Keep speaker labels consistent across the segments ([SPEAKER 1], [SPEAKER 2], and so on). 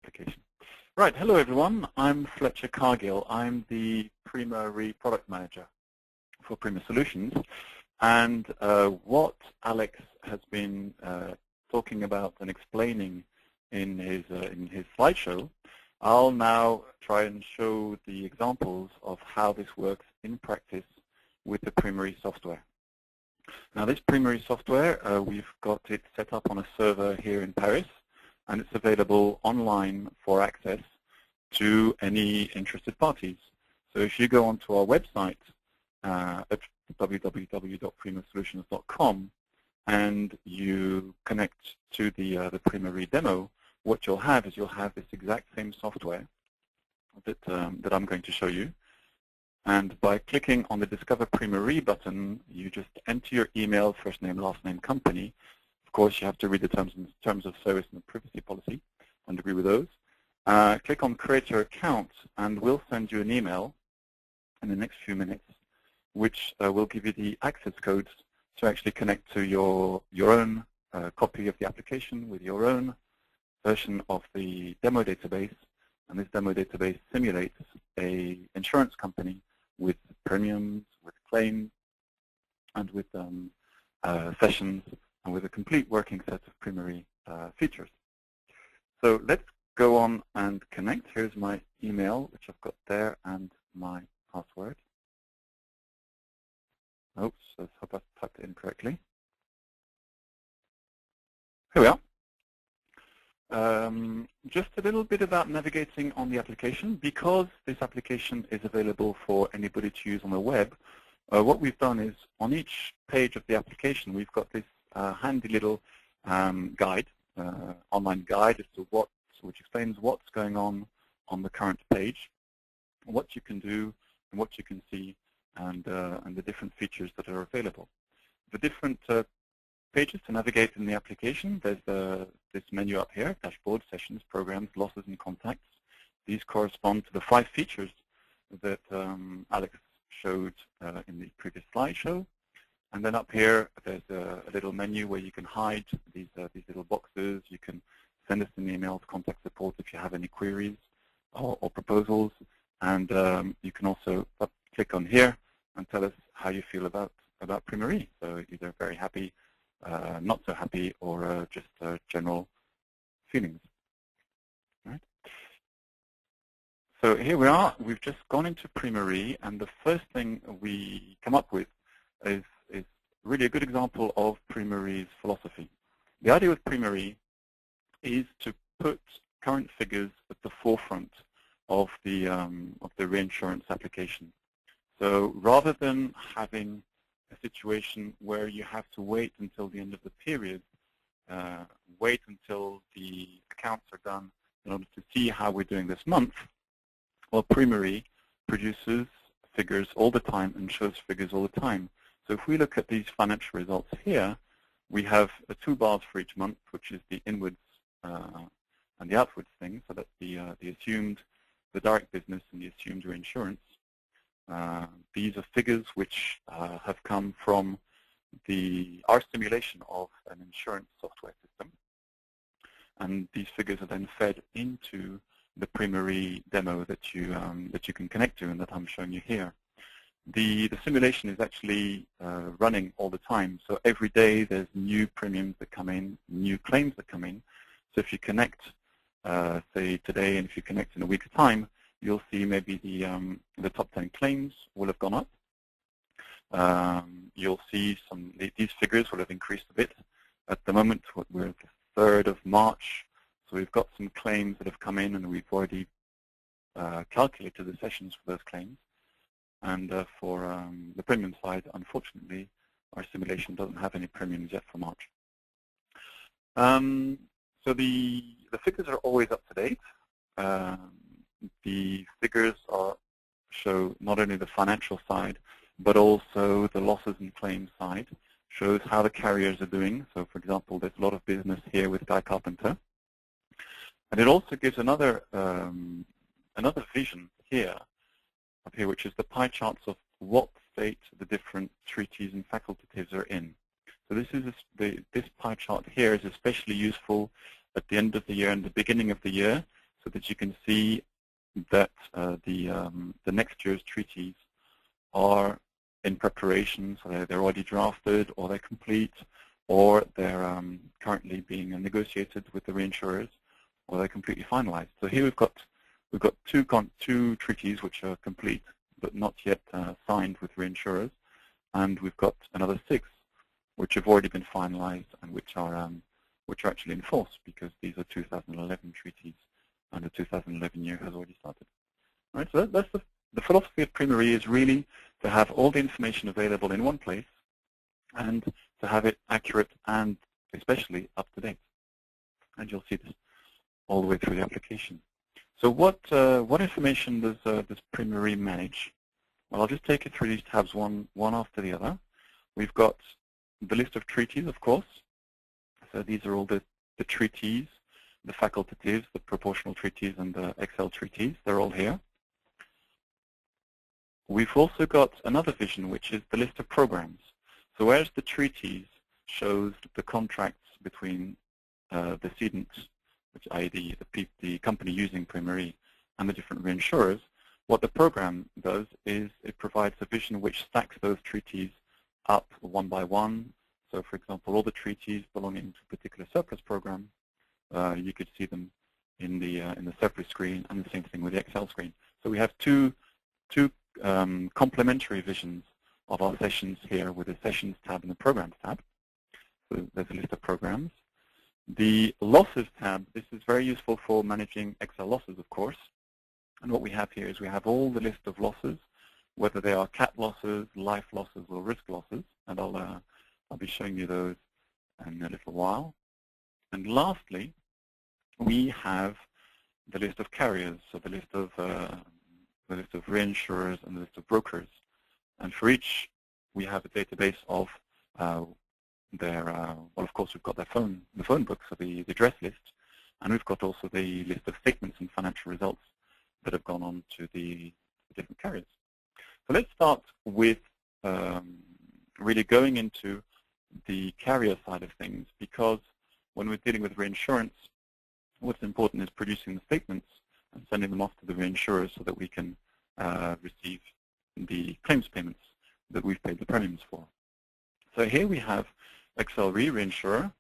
[SPEAKER 1] application. Right, hello everyone. I'm Fletcher Cargill. I'm the Prima Re product manager for Prima Solutions. And what Alex has been talking about and explaining in his slideshow, I'll now try and show the examples of how this works in practice with the Prima Re software. Now this Prima Re software, we've got it set up on a server here in Paris, and it's available online for access to any interested parties. So if you go onto our website at www.primasolutions.com and you connect to the Prima Re demo, what you'll have is you'll have this exact same software that I'm going to show you. And by clicking on the Discover Prima Re button, you just enter your email, first name, last name, company. Of course, you have to read the terms of service and the privacy policy and agree with those. Click on Create Your Account, and we'll send you an email in the next few minutes, which will give you the access codes to actually connect to your own copy of the application with your own version of the demo database. And this demo database simulates a insurance company with premiums, with claims, and with sessions, and with a complete working set of Prima Re features. So let's go on and connect. Here's my email, which I've got there, and my password. Oops, let's hope I typed it in correctly. Here we are. Just a little bit about navigating on the application. Because this application is available for anybody to use on the web, what we've done is on each page of the application, we've got this handy little guide, online guide as to which explains what's going on the current page, what you can do, and what you can see, and the different features that are available. The different pages to navigate in the application, there's this menu up here, dashboard, sessions, programs, losses, and contacts. These correspond to the 5 features that Alex showed in the previous slideshow. And then up here, there's a little menu where you can hide these little boxes. You can send us an email to contact support if you have any queries or proposals. And you can also click on here and tell us how you feel about Prima Re. So either very happy, not so happy, or just general feelings. Right. So here we are. We've just gone into Prima Re, and the first thing we come up with is really a good example of Prima Re's philosophy. The idea with Prima Re is to put current figures at the forefront of the reinsurance application. So rather than having a situation where you have to wait until the end of the period, wait until the accounts are done in order to see how we're doing this month, well, Prima Re produces figures all the time and shows figures all the time. So if we look at these financial results here, we have 2 bars for each month, which is the inwards and the outwards thing. So that's the direct business and the assumed reinsurance. These are figures which have come from our simulation of an insurance software system. And these figures are then fed into the Prima Re demo that you can connect to and that I'm showing you here. The simulation is actually running all the time. So every day there's new premiums that come in, new claims that come in. So if you connect, say today, and if you connect in a week's time, you'll see maybe the top 10 claims will have gone up. You'll see these figures will have increased a bit. At the moment, we're at the 3rd of March, so we've got some claims that have come in, and we've already calculated the sessions for those claims. And for the premium side, unfortunately, our simulation doesn't have any premiums yet for March. So the figures are always up to date. The figures show not only the financial side, but also the losses and claims side, shows how the carriers are doing. So for example, there's a lot of business here with Guy Carpenter. And it also gives another vision here, up here, which is the pie charts of what state the different treaties and facultatives are in. So this pie chart here is especially useful at the end of the year and the beginning of the year. so that you can see that the next year's treaties are in preparation, so they're already drafted, or they're complete, or they're currently being negotiated with the reinsurers, or they're completely finalized. So here we've got two treaties which are complete but not yet signed with reinsurers, and we've got another 6 which have already been finalized and which are actually in force, because these are 2011 treaties and the 2011 year has already started. All right, so that's the philosophy of Prima Re, is really to have all the information available in one place and to have it accurate and especially up to date. And you'll see this all the way through the application. So what information does Prima Re manage? Well, I'll just take you through these tabs one after the other. We've got the list of treaties, of course. So these are all the treaties, the facultatives, the proportional treaties, and the XL treaties. They're all here. We've also got another vision, which is the list of programs. So whereas the treaties shows the contracts between the cedents, which i.e. the company using Prima Re, and the different reinsurers, what the program does is it provides a vision which stacks those treaties up one by one. So for example, all the treaties belonging to a particular surplus program, you could see them in the surplus screen, and the same thing with the Excel screen. So we have two complementary visions of our sessions here, with the Sessions tab and the Programs tab. So there's a list of programs. The Losses tab, this is very useful for managing Excel losses, of course. And what we have here is we have all the list of losses, whether they are cat losses, life losses, or risk losses. And I'll be showing you those in a little while. And lastly, we have the list of carriers, so the list of reinsurers and the list of brokers. And for each, we have a database of their, well, of course, we've got the phone book, so the address list, and we've got also the list of statements and financial results that have gone on to the different carriers. So let's start with really going into the carrier side of things, because when we're dealing with reinsurance, what's important is producing the statements and sending them off to the reinsurers so that we can receive the claims payments that we've paid the premiums for. So here we have XL Re reinsurer.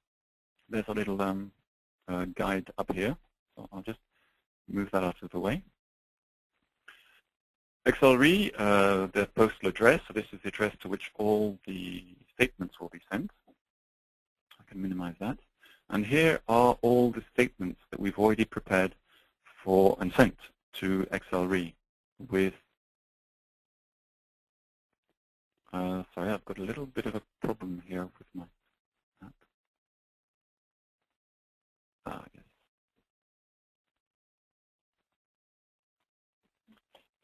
[SPEAKER 1] There's a little guide up here. So I'll just move that out of the way. XL Re, the postal address. So this is the address to which all the statements will be sent. I can minimize that. And here are all the statements that we've already prepared for and sent to XL Re with, sorry, I've got a little bit of a problem here with my app. Yes.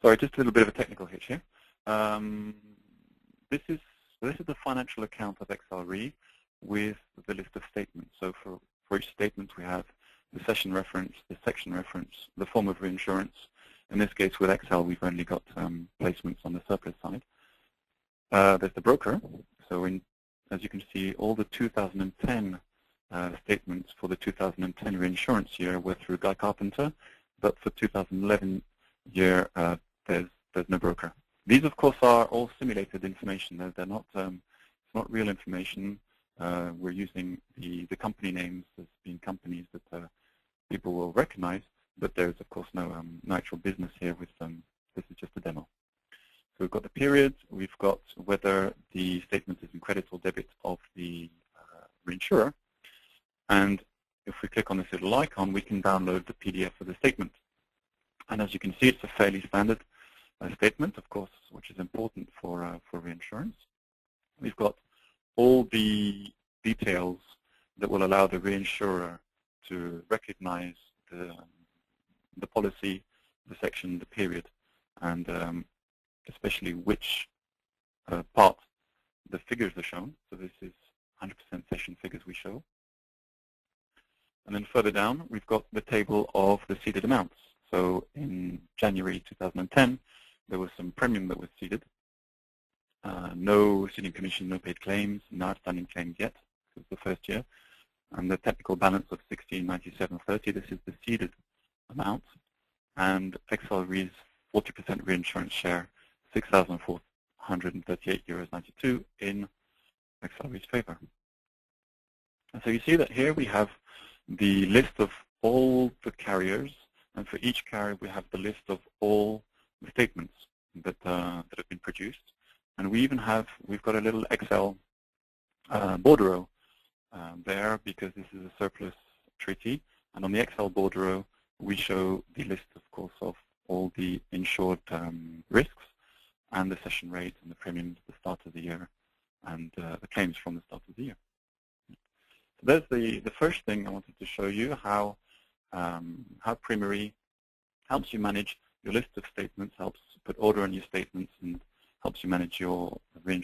[SPEAKER 1] Sorry, just a little bit of a technical hitch here. This is the financial account of XL Re with the list of statements. So for each statement, we have the session reference, the section reference, the form of reinsurance. In this case, with XL, we've only got placements on the surplus side. There's the broker. So as you can see, all the 2010 statements for the 2010 reinsurance year were through Guy Carpenter, but for 2011 year, there's no broker. These, of course, are all simulated information. They're not, it's not real information. We're using the company names as being companies that people will recognize, but there's, of course, no actual business here with them. This is just a demo. So we've got the period, we've got whether the statement is in credit or debit of the reinsurer, and if we click on this little icon, we can download the PDF of the statement. And as you can see, it's a fairly standard statement, of course, which is important for reinsurance. We've got all the details that will allow the reinsurer to recognize the policy, the section, the period, and especially which part the figures are shown. So this is 100% session figures we show. And then further down, we've got the table of the ceded amounts. So in January 2010, there was some premium that was ceded. No ceding commission, no paid claims, no outstanding claims yet. It was the first year. And the technical balance of 1697.30, this is the ceded amount, and XL Re's 40% reinsurance share, €6,438.92 in XL Re's favor. And so you see that here we have the list of all the carriers, and for each carrier we have the list of all the statements that have been produced. And we've got a little Excel bordereau there, because this is a surplus treaty. And on the Excel bordereau, we show the list, of course, of all the insured risks and the cession rate and the premiums at the start of the year and the claims from the start of the year. So there's the first thing I wanted to show you, how Prima Re helps you manage your list of statements, helps put order in your statements, and helps you manage your reinsurance